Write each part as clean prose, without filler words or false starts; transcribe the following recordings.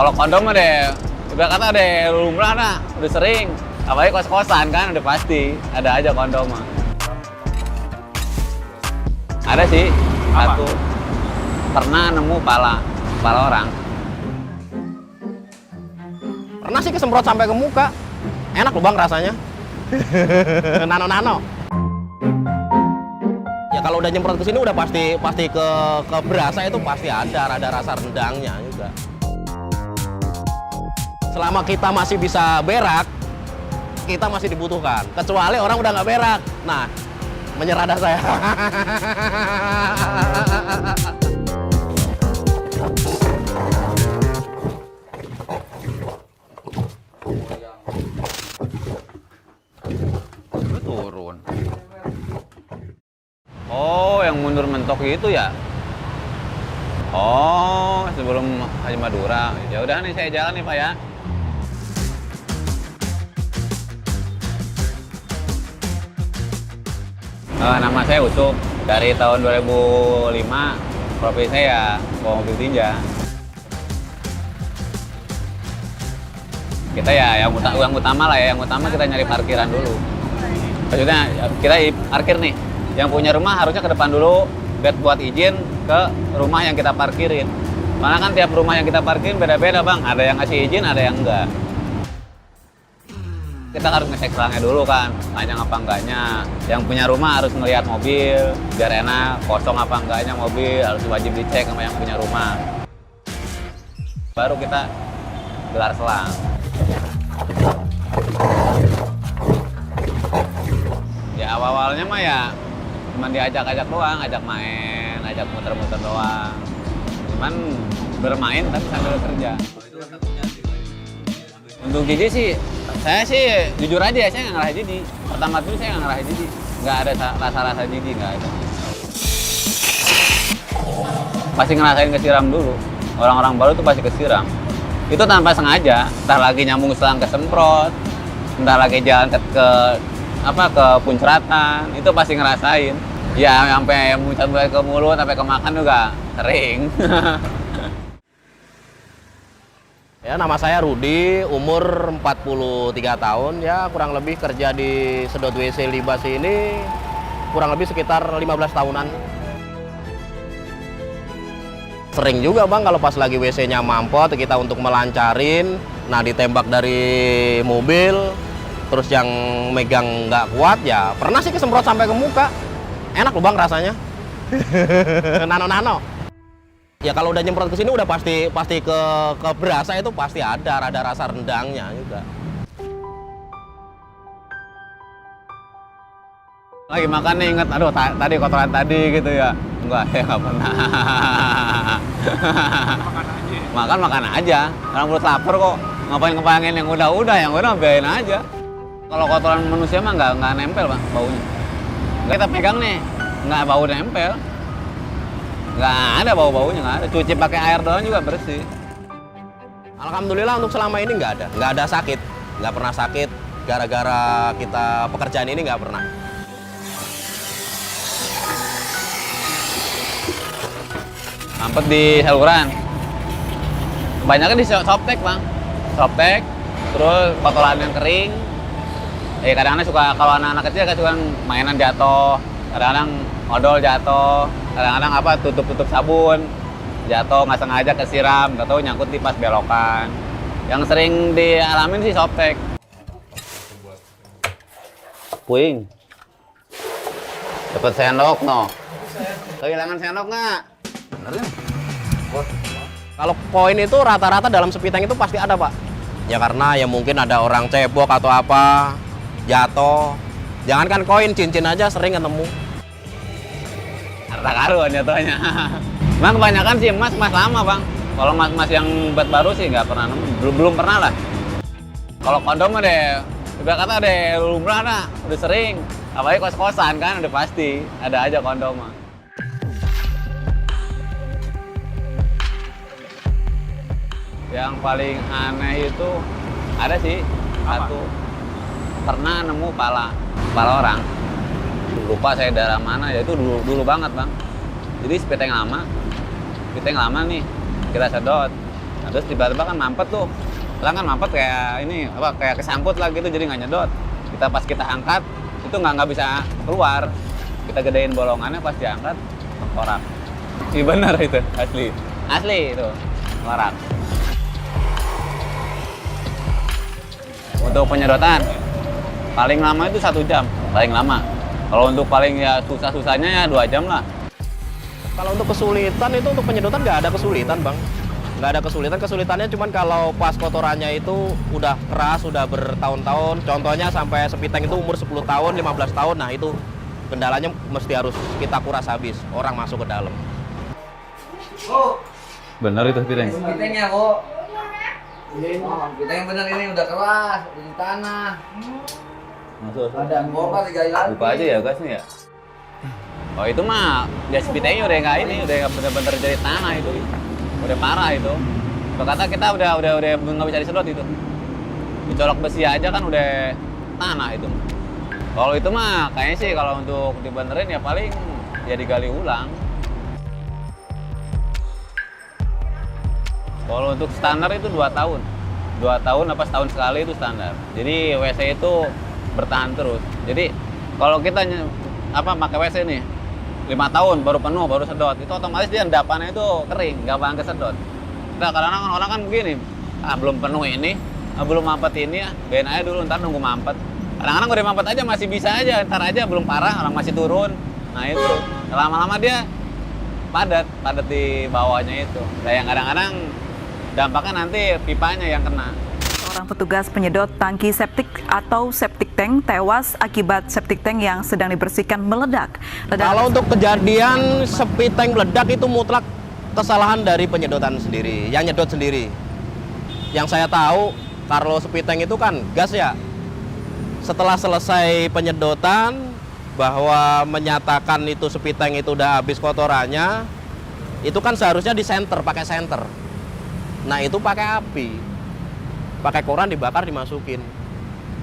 Kalau kondom mah deh, udah kata deh lumrah nah, udah sering. Apalagi kos-kosan kan udah pasti ada aja kondom mah. Ada sih satu. Pernah nemu pala orang. Pernah sih kesemprot sampai ke muka. Enak loh bang rasanya. Nano-nano. Ya kalau udah nyemprot ke sini udah pasti ke berasa itu pasti ada rasa rendangnya juga. Selama kita masih bisa berak, kita masih dibutuhkan. Kecuali orang udah nggak berak. Nah, menyerah dah saya. Turun. Oh, yang mundur mentok gitu ya? Oh, sebelum Haji Madura. Ya udah nih saya jalan nih Pak ya. Nama saya Usuk. Dari tahun 2005, profesi saya bawa mobil tinja. Kita ya yang utama lah ya, yang utama kita nyari parkiran dulu. Maksudnya kita parkir nih, yang punya rumah harusnya ke depan dulu buat izin ke rumah yang kita parkirin. Karena kan tiap rumah yang kita parkirin beda-beda bang, ada yang ngasih izin, ada yang enggak. Kita harus ngecek selangnya dulu kan, panjang apa enggaknya. Yang punya rumah harus ngelihat mobil, biar enak, kosong apa enggaknya mobil, harus wajib dicek sama yang punya rumah. Baru kita gelar selang. Ya awal-awalnya mah ya cuma diajak-ajak doang, ajak main, ajak muter-muter doang. Cuman bermain tapi sambil kerja. Untuk jijik sih, saya sih jujur aja saya nggak ngerasa jijik. Pertama tuh saya nggak ngerasa jijik, nggak ada rasa-rasa jijik, nggak ada. Pasti ngerasain kesiram dulu. Orang-orang baru tuh pasti kesiram. Itu tanpa sengaja, entah lagi nyambung selang kesemprot, entah lagi jalan ke puncratan, itu pasti ngerasain. Ya sampai muncrat ke mulut, sampai ke makan juga sering. Ya, nama saya Rudi, umur 43 tahun, ya kurang lebih kerja di Sedot WC Libas ini kurang lebih sekitar 15 tahunan. Sering juga bang kalau pas lagi WC-nya mampet, kita untuk melancarin, nah ditembak dari mobil, terus yang megang nggak kuat ya pernah sih kesemprot sampai ke muka. Enak loh bang rasanya. Nano-nano. Ya kalau udah nyemprot ke sini udah pasti ke berasa itu pasti ada rasa rendangnya juga. Lagi makan nih inget, aduh tadi kotoran tadi gitu ya. Enggak, ya nggak pernah. Makan aja. Orang perut lapar kok. Ngapain kebayangin yang udah biarin aja. Kalau kotoran manusia mah nggak nempel bang baunya. Kita pegang nih, nggak bau nempel. Nggak ada bau-baunya, nggak ada. Cuci pakai air doang juga bersih. Alhamdulillah untuk selama ini nggak ada sakit. Nggak pernah sakit gara-gara kita pekerjaan ini nggak pernah. Mampet di saluran. Kebanyakan di softtek bang. Softtek, terus kotoran yang kering. Kadang-kadang suka, kalau anak-anak kecil kan suka mainan jatuh. Kadang-kadang odol jatuh. Kadang-kadang tutup sabun. Jatuh, nggak sengaja kesiram. Nggak tahu nyangkut di pas belokan. Yang sering dialamin sih softtek. Puing. Dapat sendok no. Kehilangan sendok nggak? Bener. Kalau koin itu rata-rata dalam sepiteng itu pasti ada pak. Ya karena ya mungkin ada orang cebok atau apa, jatuh. Jangankan koin, cincin aja sering ketemu. Harta karun jatuhnya. Bang kebanyakan sih emas lama bang. Kalau emas yang baru sih nggak pernah nemu, belum pernah lah. Kalau kondom mah deh, udah kata deh lumrah nah, udah sering. Apalagi kos-kosan kan udah pasti ada aja kondom mah. Yang paling aneh itu ada sih satu. Pernah nemu pala orang. Lupa saya daerah mana, ya itu dulu banget bang. Jadi spiteng lama nih kita sedot. Nah, terus tiba-tiba kan mampet tuh. Selang kan mampet kayak ini apa kayak kesangkut lah gitu jadi nggak nyedot. Pas kita angkat itu nggak bisa keluar. Kita gedein bolongannya pas diangkat tengkorak. Iya benar itu asli itu tengkorak. Untuk penyedotan paling lama itu 1 jam paling lama. Kalau untuk paling ya susah-susahnya ya 2 jam lah. Kalau untuk kesulitan itu untuk penyedotan nggak ada kesulitan bang, nggak ada kesulitan. Kesulitannya cuman kalau pas kotorannya itu udah keras, udah bertahun-tahun. Contohnya sampai sepiteng itu umur 10 tahun, 15 tahun. Nah itu kendalanya mesti harus kita kuras habis. Orang masuk ke dalam. Oh, Bener itu sepiteng. pitengnya kok. Oh, piteng yang bener ini udah keras, udah di tanah. Masuk. Ada bongkar digali lagi. Buka aja ya gasnya ya. Oh itu mah gas pitengnya udah nggak ini, udah nggak bener-bener jadi tanah itu, udah parah itu. Kalau kata kita udah nggak bisa disedot itu. Dicolok besi aja kan udah tanah itu. Kalau itu mah kayaknya sih kalau untuk dibenerin ya paling ya digali ulang. Kalau untuk standar itu 2 tahun. 2 tahun apa setahun sekali itu standar. Jadi WC itu bertahan terus. Jadi kalau kita pakai WC nih 5 tahun baru penuh baru sedot, itu otomatis dia endapannya itu kering, nggak bakalan kesedot. Nah kadang-kadang orang kan begini, belum penuh ini, belum mampet ini ya, biarin aja dulu ntar nunggu mampet. Kadang-kadang udah mampet aja masih bisa aja, ntar aja belum parah orang masih turun. Nah itu lama-lama dia padat di bawahnya itu. Nah yang kadang-kadang dampaknya nanti pipanya yang kena. Seorang petugas penyedot tangki septik atau septic tank tewas akibat septic tank yang sedang dibersihkan meledak. Kalau untuk kejadian sepiteng meledak itu mutlak kesalahan dari penyedotan sendiri, yang nyedot sendiri. Yang saya tahu kalau sepiteng itu kan gas ya. Setelah selesai penyedotan bahwa menyatakan itu sepiteng itu udah habis kotorannya, itu kan seharusnya di senter, pakai senter. Nah itu pakai api, pakai koran dibakar dimasukin.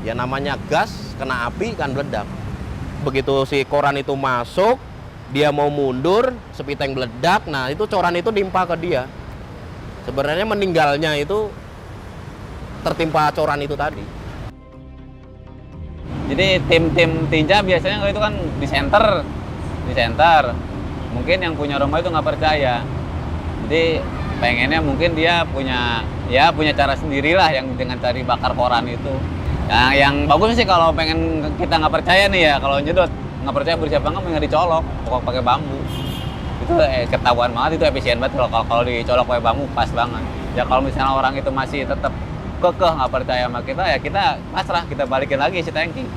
Ya namanya gas, kena api kan meledak. Begitu si koran itu masuk, dia mau mundur, sepiteng meledak. Nah itu coran itu nimpa ke dia. Sebenarnya meninggalnya itu tertimpa coran itu tadi. Jadi tim tinja biasanya kalau itu kan di center. Mungkin yang punya rumah itu nggak percaya. Jadi pengennya mungkin dia punya cara sendirilah yang dengan cari bakar koran itu. Nah, yang bagus sih kalau pengen kita nggak percaya nih ya, kalau nyedot nggak percaya bersih apa nggak dicolok, pokok pakai bambu. Itu ketahuan banget, itu efisien banget kalau dicolok pakai bambu pas banget. Ya kalau misalnya orang itu masih tetap kekeh nggak percaya sama kita, ya kita pasrah, kita balikin lagi si tangki.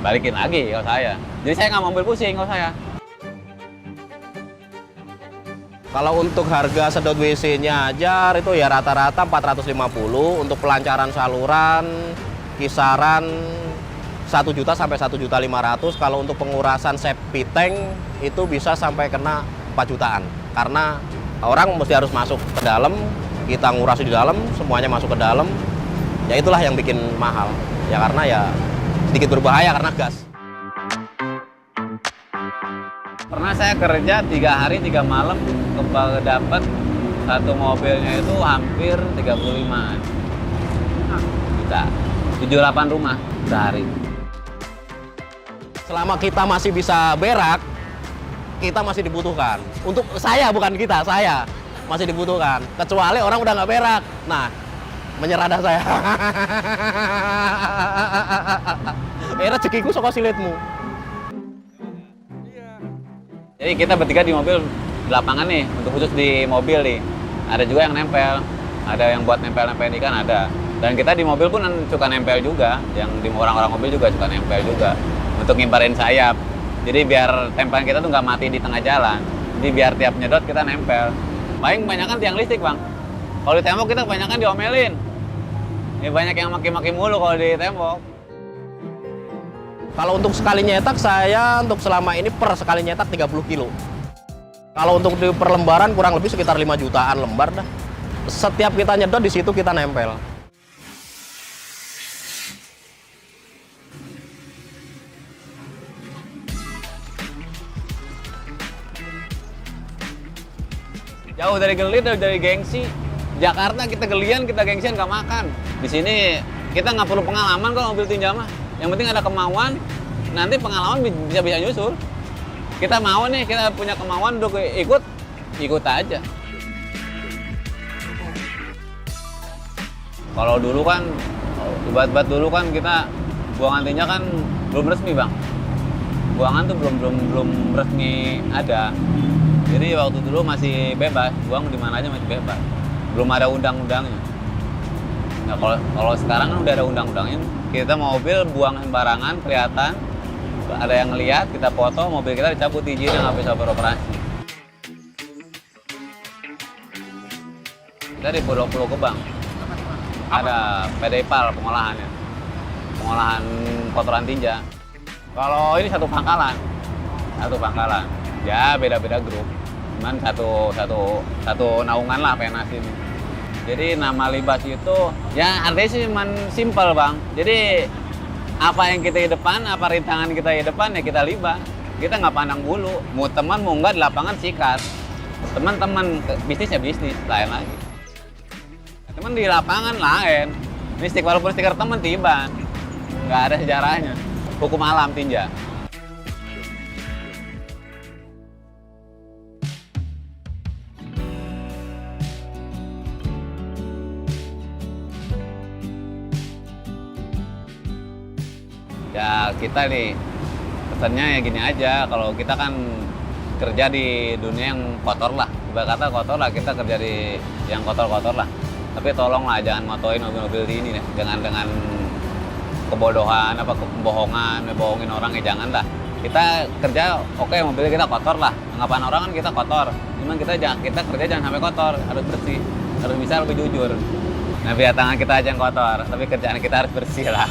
Balikin lagi kalau saya. Jadi saya nggak mau ambil pusing kalau saya. Kalau untuk harga sedot WC-nya aja itu ya rata-rata 450, untuk pelancaran saluran kisaran 1 juta sampai 1.500.000. Kalau untuk pengurasan septic tank itu bisa sampai kena 4 jutaan. Karena orang mesti harus masuk ke dalam, kita ngurasi di dalam, semuanya masuk ke dalam. Ya itulah yang bikin mahal. Ya karena ya sedikit berbahaya karena gas. Pernah saya kerja 3 hari 3 malam dapat satu mobilnya itu hampir 35 juta, 78 rumah sehari. Selama kita masih bisa berak, kita masih dibutuhkan. Untuk saya, bukan kita, saya masih dibutuhkan. Kecuali orang udah nggak berak, nah menyerah dah saya. Rezekiku saka silitmu. Jadi kita bertiga di mobil di lapangan nih, untuk khusus di mobil nih. Ada juga yang nempel, ada yang buat nempel-nempel ikan ada. Dan kita di mobil pun suka nempel juga, yang di orang-orang mobil juga suka nempel juga. Untuk ngimparin sayap. Jadi biar tempelan kita tuh nggak mati di tengah jalan. Jadi biar tiap nyedot kita nempel. Paling kebanyakan tiang listrik bang. Kalau di tembok kita kebanyakan diomelin. Ya, banyak yang maki-maki mulu kalau di tembok. Kalau untuk sekali nyetak, saya untuk selama ini per sekali nyetak 30 kilo. Kalau untuk di perlembaran kurang lebih sekitar 5 jutaan lembar dah. Setiap kita nyedot di situ kita nempel. Jauh dari gelit, dari gengsi. Jakarta kita gelian, kita gengsian nggak makan. Di sini kita nggak perlu pengalaman kalau mobil tinja mah. Yang penting ada kemauan, nanti pengalaman bisa nyusul. Kita mau nih, kita punya kemauan untuk ikut aja. Kalau dulu kan, buat dulu kan kita buangan tinja kan belum resmi bang. Buangan tuh belum resmi ada. Jadi waktu dulu masih bebas, buang di mana aja masih bebas. Belum ada undang-undangnya. Nah kalau sekarang kan udah ada undang-undangnya. Kita mobil buang sembarangan, kelihatan, ada yang ngelihat, kita foto, mobil kita dicabut izinnya nggak bisa beroperasi. Kita di Pulau Gebang. Ada PDIPAL pengolahannya. Pengolahan kotoran tinja. Kalau ini satu pangkalan. Ya beda-beda grup. Cuman satu naungan lah PNAS ini. Jadi nama Libas itu ya artinya sih simpel bang. Jadi apa yang kita di depan, apa rintangan kita di depan ya kita libas. Kita nggak pandang bulu. Mau teman mau nggak di lapangan sikat. Teman-teman bisnis ya bisnis, lain lagi. Teman di lapangan lain. Ini walaupun stiker teman tiba, nggak ada sejarahnya. Hukum alam tinja. Ya kita nih pesannya ya gini aja, kalau kita kan kerja di dunia yang kotor lah, ibarat kata kotor lah, kita kerja di yang kotor-kotor lah. Tapi tolonglah jangan motoin mobil-mobil di ini deh, dengan kebodohan, kebohongan, bohongin orang ya jangan lah. Kita kerja oke, mobil kita kotor lah, anggapan orang kan kita kotor. Cuman kita kerja jangan sampai kotor, harus bersih, harus bisa lebih jujur. Nah biar tangan kita aja yang kotor, tapi kerjaan kita harus bersih lah.